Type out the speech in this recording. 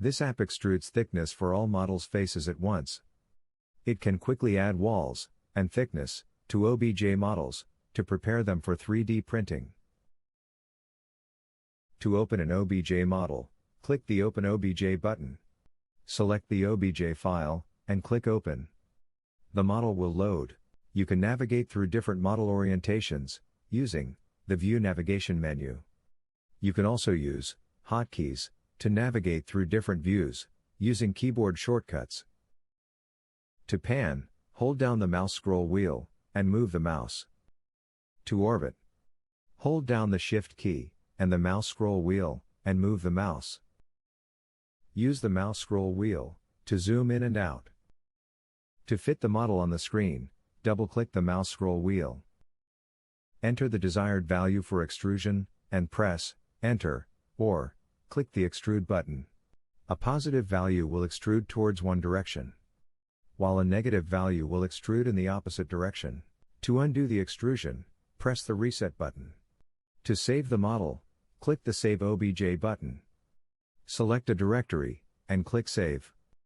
This app extrudes thickness for all models' faces at once. It can quickly add walls and thickness to OBJ models to prepare them for 3D printing. To open an OBJ model, click the Open OBJ button. Select the OBJ file and click Open. The model will load. You can navigate through different model orientations using the View navigation menu. You can also use hotkeys to navigate through different views using keyboard shortcuts. To pan, hold down the mouse scroll wheel and move the mouse. To orbit, hold down the Shift key and the mouse scroll wheel and move the mouse. Use the mouse scroll wheel to zoom in and out. To fit the model on the screen, double-click the mouse scroll wheel. Enter the desired value for extrusion, and press Enter, or click the Extrude button. A positive value will extrude towards one direction, while a negative value will extrude in the opposite direction. To undo the extrusion, press the Reset button. To save the model, click the Save OBJ button. Select a directory, and click Save.